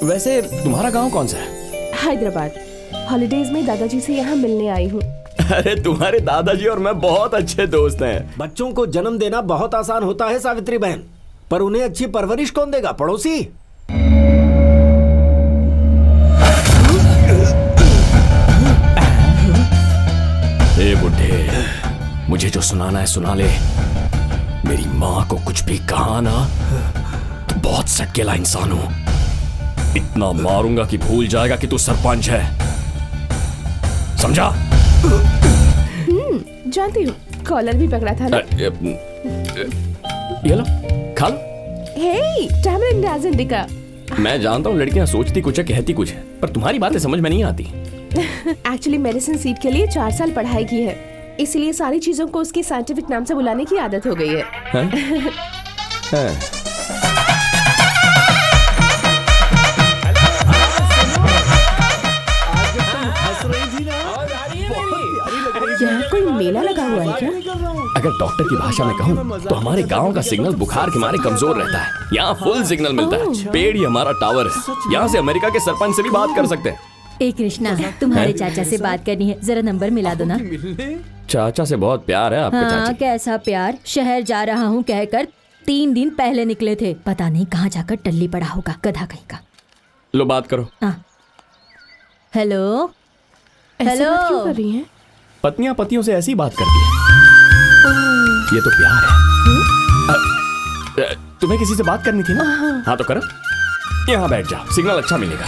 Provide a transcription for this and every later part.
वैसे तुम्हारा गांव कौन सा है? हैदराबाद। हॉलिडेज में दादाजी से यहाँ मिलने आई हूँ। अरे तुम्हारे दादाजी और मैं बहुत अच्छे दोस्त हैं। बच्चों को जन्म देना बहुत आसान होता है सावित्री बहन, पर उन्हें अच्छी परवरिश कौन देगा? पड़ोसी। ए बुड्ढे, मुझे जो सुनाना है सुना ले। मेरी माँ को कुछ भी कहा ना तो बहुत सटकेला इंसान हूं। इतना मारूंगा कि भूल जाएगा कि तू सरपंच है, समझा? जानती हूँ, कॉलर भी पकड़ा था ना। ये लो, खा लो। हे, टैमरिंड एज इंडिका। मैं जानता हूँ लड़कियां सोचती कुछ है कहती कुछ है, पर तुम्हारी बातें समझ में नहीं आती। एक्चुअली मेडिसिन सीट के लिए 4 साल पढ़ाई की है, इसलिए सारी चीजों को उसके साइंटिफिक नाम से बुलाने की आदत हो गई है। यहाँ कोई मेला लगा हुआ है क्या? अगर डॉक्टर की भाषा में कहूँ तो हमारे गांव का सिग्नल बुखार के मारे कमजोर रहता है। यहाँ फुल सिग्नल मिलता है। पेड़ ही हमारा टावर है। यहाँ से अमेरिका के सरपंच से भी बात कर सकते हैं। ए कृष्णा, तुम्हारे चाचा से बात करनी है, जरा नंबर मिला दो ना। चाचा से बहुत प्यार है आपके हाँ, चाचा। कैसा प्यार? शहर जा रहा हूँ कहकर 3 दिन पहले निकले थे, पता नहीं कहाँ जाकर टल्ली पड़ा होगा, गधा कहीं का। लो बात करो। हेलो ऐसे बात क्यों कर रही हैं? पत्नियां पतियों से ऐसी बात करती है। ये तो प्यार है। तुम्हें किसी से बात करनी थी ना? हाँ तो करो, यहाँ बैठ जाओ, सिग्नल अच्छा मिलेगा।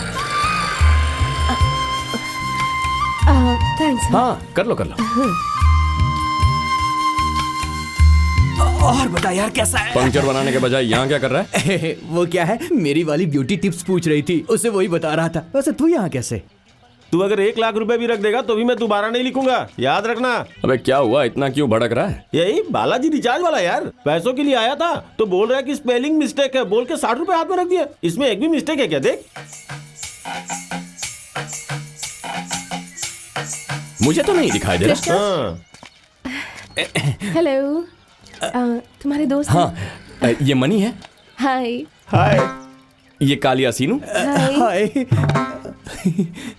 थैंक्स। हाँ कर लो कर लो। और बता यार, कैसा है? पंक्चर बनाने के बजाय यहाँ क्या कर रहा है? वो क्या है, मेरी वाली ब्यूटी टिप्स पूछ रही थी, उसे वही बता रहा था। वैसे तू यहाँ कैसे? तू अगर 1 लाख रुपए भी रख देगा तो भी मैं दोबारा नहीं लिखूंगा, याद रखना। अबे क्या हुआ, इतना क्यों भड़क रहा है? यही बालाजी रिचार्ज वाला यार, पैसों के लिए आया था तो बोल रहा है कि स्पेलिंग मिस्टेक है, बोल के 60 रुपए हाथ में रख दिया। इसमें एक भी मिस्टेक है क्या? देख। मुझे तो नहीं दिखाई दे रहा। हाँ। हेलो, तुम्हारे दोस्त हैं? हाँ, ये मनी है। हाय। हाय। ये कालिया सीनू। हाय।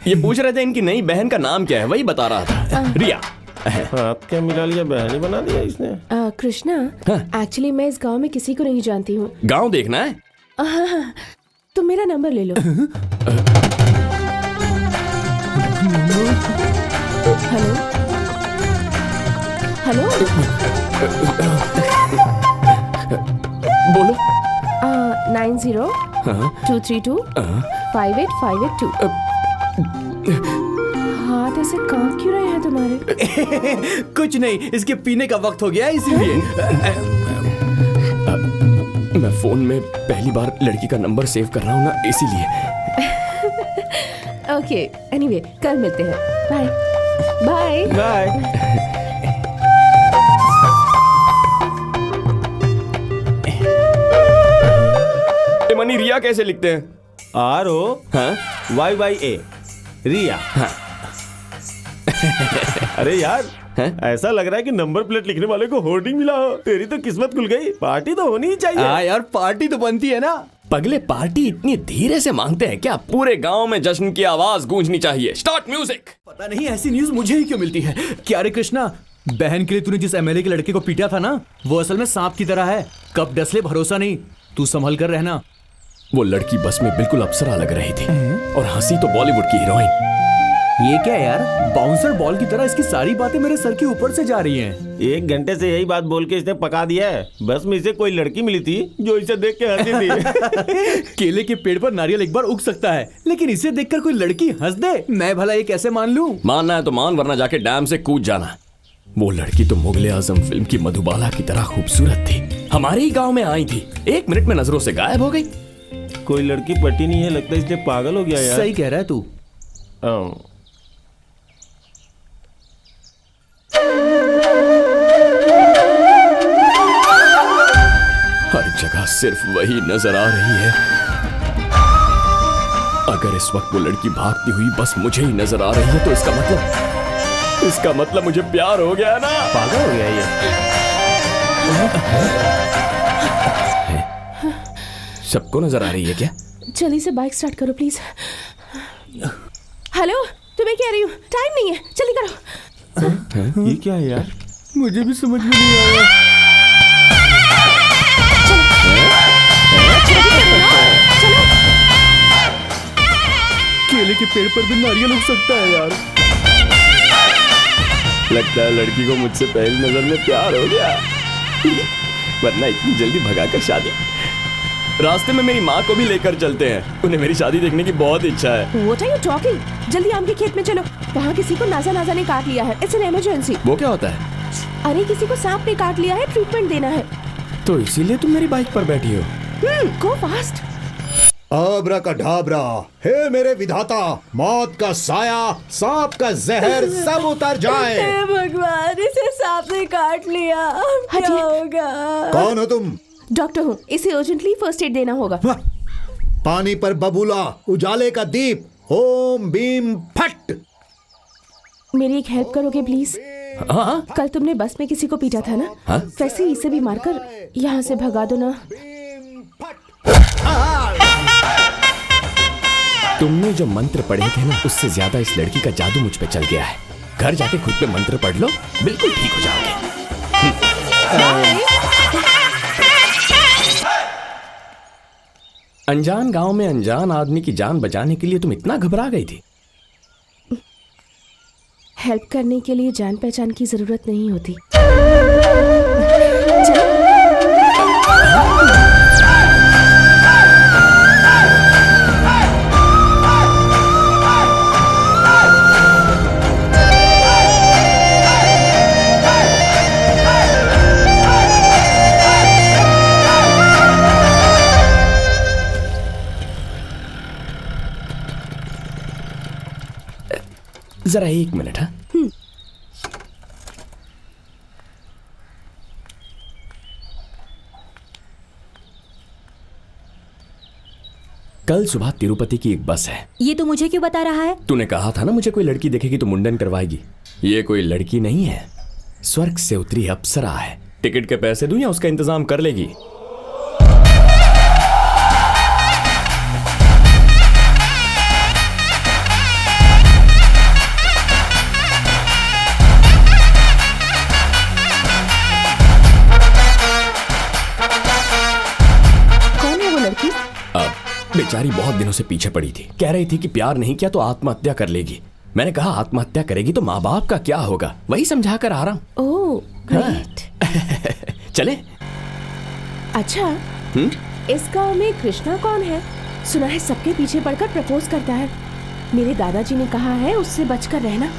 ये पूछ रहे थे इनकी नई बहन का नाम क्या है, वही बता रहा था। रिया। हाथ क्या मिला लिया, बहन ही बना दिया इसने। कृष्णा, एक्चुअली मैं इस गांव में किसी को नहीं जानती हूँ। गांव देखना है? हाँ, तुम मेरा नंबर ले लो। हेलो हेलो, बोलो। 90-232-58582। हाथ ऐसे कांप क्यों रहे हैं तुम्हारे? कुछ नहीं, इसके पीने का वक्त हो गया इसीलिए। मैं फोन में पहली बार लड़की का नंबर सेव कर रहा हूँ ना, इसीलिए। ओके, एनीवे कल मिलते हैं। Bye bye bye. मनी रिया कैसे लिखते हैं? ROYYA रिया। हाँ। अरे यार, ऐसा लग रहा है कि नंबर प्लेट लिखने वाले को होर्डिंग मिला हो। तेरी तो किस्मत खुल गई, पार्टी तो होनी ही चाहिए। हाँ यार, पार्टी तो बनती है ना। पगले पार्टी इतनी धीरे से मांगते हैं क्या? पूरे गांव में जश्न की आवाज गूंजनी चाहिए। Start music. पता नहीं ऐसी न्यूज मुझे ही क्यों मिलती है। क्या रे कृष्णा, बहन के लिए तूने जिस MLA के लड़के को पीटा था ना, वो असल में सांप की तरह है, कब डसले भरोसा नहीं। तू संभल कर रहना। वो लड़की बस में बिल्कुल अप्सरा लग रही थी और हंसी तो बॉलीवुड की हीरोइन। ये क्या यार, बाउंसर बॉल की तरह इसकी सारी बातें मेरे सर के ऊपर से जा रही हैं। 1 घंटे से यही बात बोल के इसने पका दिया है। बस में इसे कोई लड़की मिली थी जो इसे देख के हंसी थी। केले के पेड़ पर नारियल एक बार उग सकता है, लेकिन इसे देखकर कोई लड़की हंस दे, मैं भला ये कैसे मान लूं? मानना है तो मान, वरना जाके डैम से कूद जाना। वो लड़की तो मुगले आजम फिल्म की मधुबाला की तरह खूबसूरत थी। हमारे ही गांव में आई थी, 1 मिनट में नजरों से गायब हो गई। कोई लड़की पटी नहीं है, लगता है इसलिए पागल हो गया यार। सही कह रहा है तू। हर जगह सिर्फ वही नजर आ रही है। अगर इस वक्त वो लड़की भागती हुई बस मुझे ही नजर आ रही है तो इसका मतलब मुझे प्यार हो गया ना। पागल हो गया ये। सबको नजर आ रही है क्या? जल्दी से बाइक स्टार्ट करो प्लीज। हेलो, तुम्हें कह रही हूँ, टाइम नहीं है, जल्दी करो। ये क्या है यार? मुझे भी समझ में नहीं आया। चलो। केले के पेड़ पर भी नारियल उग सकता है यार। लगता है लड़की को मुझसे पहली नजर में प्यार हो गया, वरना इतनी जल्दी भगाकर शादी। रास्ते में मेरी माँ को भी लेकर चलते हैं, उन्हें मेरी शादी देखने की बहुत इच्छा है। What are you talking? जल्दी आम के खेत में चलो, वहाँ किसी को नाजा ने काट लिया है। It's an emergency। वो क्या होता है? अरे किसी को सांप ने काट लिया है, ट्रीटमेंट देना है। तो इसीलिए तुम मेरी बाइक पर बैठी हो? Go fast। आब्राकडाब्रा, हे मेरे विधाता, मौत का साया, सांप का जहर सब उतर जाए। हे भगवान, इसे सांप ने काट लिया, अब क्या होगा? कौन हो तुम? डॉक्टर हूँ, इसे अर्जेंटली फर्स्ट एड देना होगा। पानी पर बबूला, उजाले का दीप, ओम बीम फट। मेरी एक हेल्प करोगे प्लीज? हाँ? कल तुमने बस में किसी को पीटा था ना? हाँ? वैसे ही इसे भी मारकर यहाँ से भगा दो ना। तुमने जो मंत्र पढ़े थे ना, उससे ज्यादा इस लड़की का जादू मुझ पे चल गया है। घर जाके खुद पे मंत्र पढ़ लो, बिल्कुल ठीक हो जाओगे। अनजान गांव में अनजान आदमी की जान बचाने के लिए तुम इतना घबरा गई थी? हेल्प करने के लिए जान पहचान की जरूरत नहीं होती। जरा एक मिनट। हाँ, कल सुबह तिरुपति की एक बस है। ये तो मुझे क्यों बता रहा है? तूने कहा था ना मुझे कोई लड़की देखेगी तो मुंडन करवाएगी। ये कोई लड़की नहीं है, स्वर्ग से उतरी अप्सरा है। टिकट के पैसे दूं या उसका इंतजाम कर लेगी? बेचारी बहुत दिनों से पीछे पड़ी थी, कह रही थी कि प्यार नहीं किया तो आत्महत्या कर लेगी। मैंने कहा आत्महत्या करेगी तो माँ बाप का क्या होगा, वही समझा कर आ रहा हूँ। Oh great. चले? अच्छा, इस गांव में कृष्णा कौन है? सुना है सबके पीछे पड़कर प्रपोज करता है। मेरे दादाजी ने कहा है उससे बचकर रहना।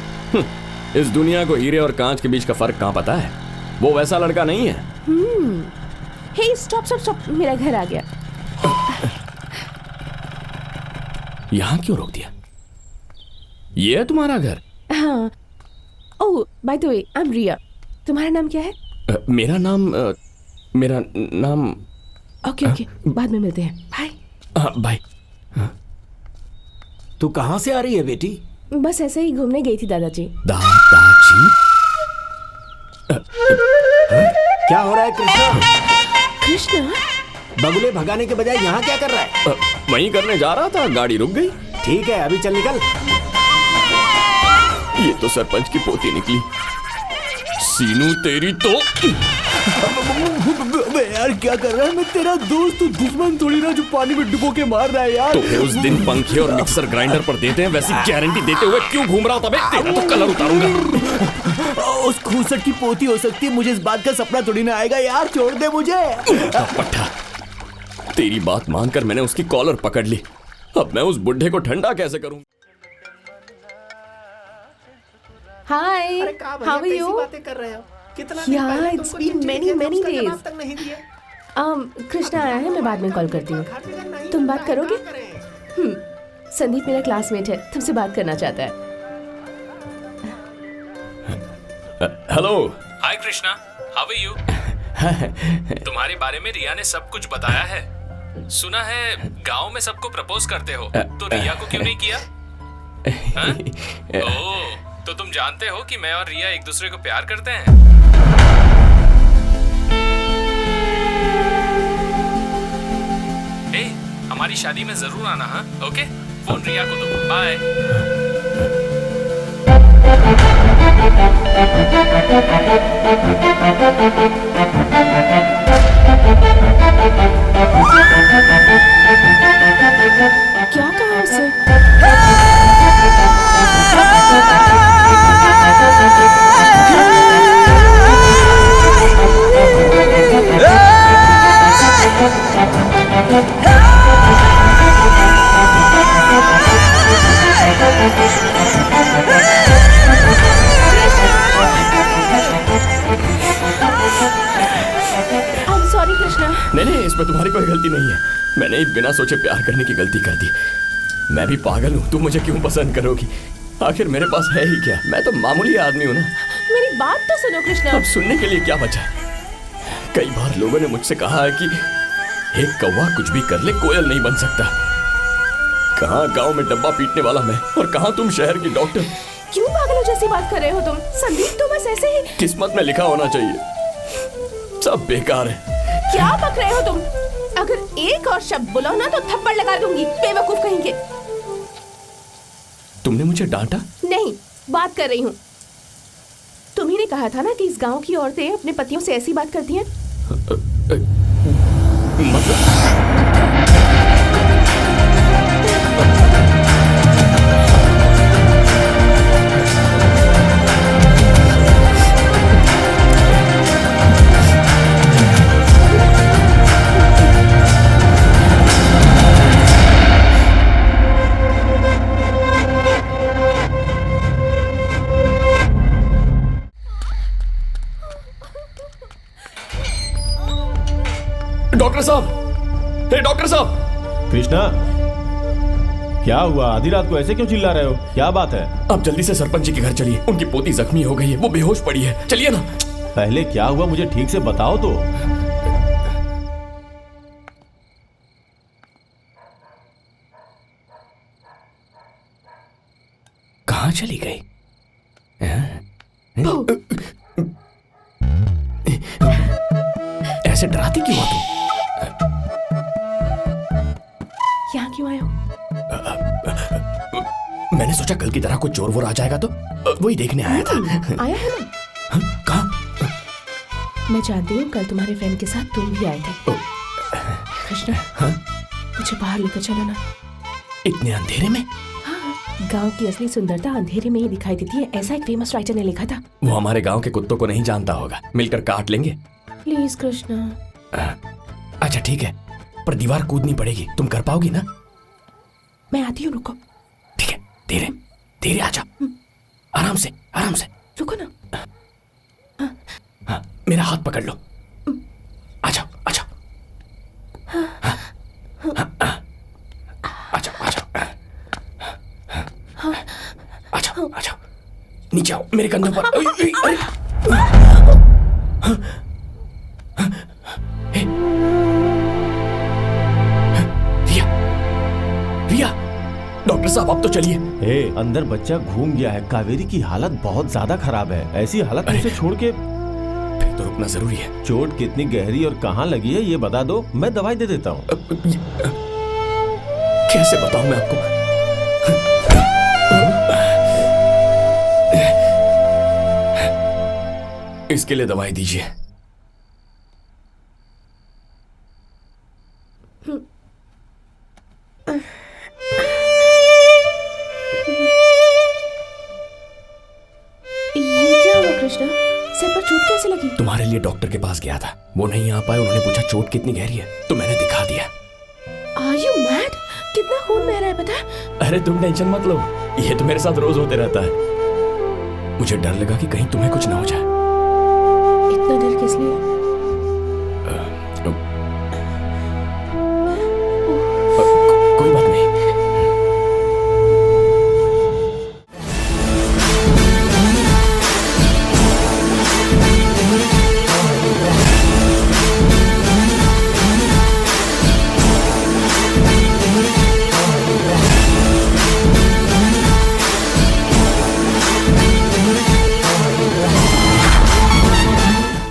इस दुनिया को हीरे और कांच के बीच का फर्क कहाँ पता है? वो वैसा लड़का नहीं है। हे स्टॉप स्टॉप स्टॉप, मेरा घर आ गया। यहाँ क्यों रोक दिया? ये है तुम्हारा घर? हाँ। Oh by the way, I am Riya. तुम्हारा नाम क्या है? मेरा नाम ओके बाद में मिलते हैं। बाय। बाय। तू कहाँ से आ रही है बेटी? बस ऐसे ही घूमने गई थी दादाजी। दादाजी? क्या हो रहा है कृष्णा? कृष्णा? बगुले भगाने के बजाय यहाँ क्या कर रहा है? वहीं करने जा रहा था, गाड़ी रुक गई। ठीक है, अभी चल निकल। ये तो सरपंच की पोती निकली। सीनू तेरी तो। अबे यार क्या कर रहा है? मैं तेरा दोस्त, तू दुश्मन थोड़ी ना जो पानी में डुबो के मार रहा है यार। तो उस दिन पंखे और मिक्सर ग्राइंडर पर देते हैं, वैसी गारंटी देते हुए क्यों घूम रहा था? तेरा तो कलर उतारूंगा। उस खूसट की पोती हो सकती है, मुझे इस बात का सपना थोड़ी ना आएगा यार। छोड़ दे मुझे। पट्टा, तेरी बात मानकर मैंने उसकी कॉलर पकड़ ली। अब मैं उस बुढ़े को ठंडा कैसे करूं? हाय, हाउ आर यू? बातें कर रहे हो? कितना यार इट्स बीन मेनी डेज। तक नहीं दिया। कृष्णा आया है, मैं बाद में कॉल करती हूँ। तुम बात करोगे? संदीप मेरा क्लासमेट है, तुमसे बात करना चाहता है। Hello. Hi Krishna, how are you? तुम्हारे बारे में रिया ने सब कुछ बताया है। सुना है गांव में सबको प्रपोज करते हो, तो रिया को क्यों नहीं किया? ओह, तो तुम जानते हो कि मैं और रिया एक दूसरे को प्यार करते हैं? हे, हमारी शादी में जरूर आना। हाँ ओके, फोन रिया को दो। बाय। क्या कहा उसे? सॉरी कृष्णा। नहीं, इसमें तुम्हारी कोई गलती नहीं है। मैंने ही बिना सोचे प्यार करने की गलती कर दी। मैं भी पागल हूँ, तुम मुझे क्यों पसंद करोगी? आखिर मेरे पास है ही क्या? मैं तो मामूली आदमी हूँ ना। मेरी बात तो सुनो कृष्णा। अब सुनने के लिए क्या बचा है? कई बार लोगों ने मुझसे कहा है कि एक कौवा कुछ भी कर ले, कोयल नहीं बन सकता। कहाँ गांव में डब्बा पीटने वाला मैं, और कहाँ तुम शहर की डॉक्टर। क्यों पागलों जैसी बात कर रहे हो तुम? संदीप तो बस ऐसे ही। किस्मत में लिखा होना चाहिए, सब बेकार है। क्या बक रहे हो तुम? अगर एक और शब्द बोलो ना तो थप्पड़ लगा दूंगी, बेवकूफ कहेंगे। तुमने मुझे डांटा? नहीं, बात कर रही हूँ। तुम ही ने कहा था ना कि इस गांव की औरतें अपने पतियों से ऐसी बात करती हैं। मतलब डॉक्टर साहब, हे डॉक्टर साहब। कृष्णा, क्या हुआ? आधी रात को ऐसे क्यों चिल्ला रहे हो? क्या बात है? आप जल्दी से सरपंच जी के घर चलिए, उनकी पोती जख्मी हो गई है, वो बेहोश पड़ी है। चलिए ना। पहले क्या हुआ मुझे ठीक से बताओ तो। कहाँ चली गई? ऐसे डराती क्यों हो तुम? यहाँ क्यों आए हो? मैंने सोचा कल की तरह कोई चोर वोर आ जाएगा तो वही देखने आया था। आया है ना? कहाँ? मैं जानती हूँ कल तुम्हारे फ्रेंड के साथ तुम भी आए थे। कृष्णा, मुझे बाहर लेकर चलो ना। इतने अंधेरे में? हाँ, गांव की असली सुंदरता अंधेरे में ही दिखाई देती है, ऐसा एक फेमस राइटर ने लिखा था। वो हमारे गांव के कुत्तों को नहीं जानता होगा, मिलकर काट लेंगे। प्लीज कृष्णा। अच्छा ठीक है, पर दीवार कूदनी पड़ेगी, तुम कर पाओगी ना? मैं आती हूँ, रुको। ठीक है, धीरे धीरे आ जाओ, आराम से आराम से। रुको ना। हाँ, मेरा हाथ पकड़ लो। आ जाओ आ जाओ। आ जाओ आ जाओ आ जाओ आ जाओ। नीचे आओ मेरे कंधों पर। रिया, रिया, डॉक्टर साहब आप तो चलिए। अंदर बच्चा घूम गया है। कावेरी की हालत बहुत ज्यादा खराब है। ऐसी हालत में उसे छोड़ के फिर तो रुकना जरूरी है। चोट कितनी गहरी और कहाँ लगी है ये बता दो, मैं दवाई दे देता हूँ। कैसे बताऊं मैं आपको? इसके लिए दवाई दीजिए। ये क्या हुआ कृष्णा? सिर पर चोट कैसे लगी? तुम्हारे लिए डॉक्टर के पास गया था, वो नहीं आ पाए। उन्होंने पूछा चोट कितनी गहरी है, तो मैंने दिखा दिया। Are you mad? कितना खून बह रहा है पता है? अरे तुम टेंशन मत लो, ये तो मेरे साथ रोज होते रहता है। मुझे डर लगा कि कहीं तुम्हें कुछ ना हो जाए। इतना डर किस लिए?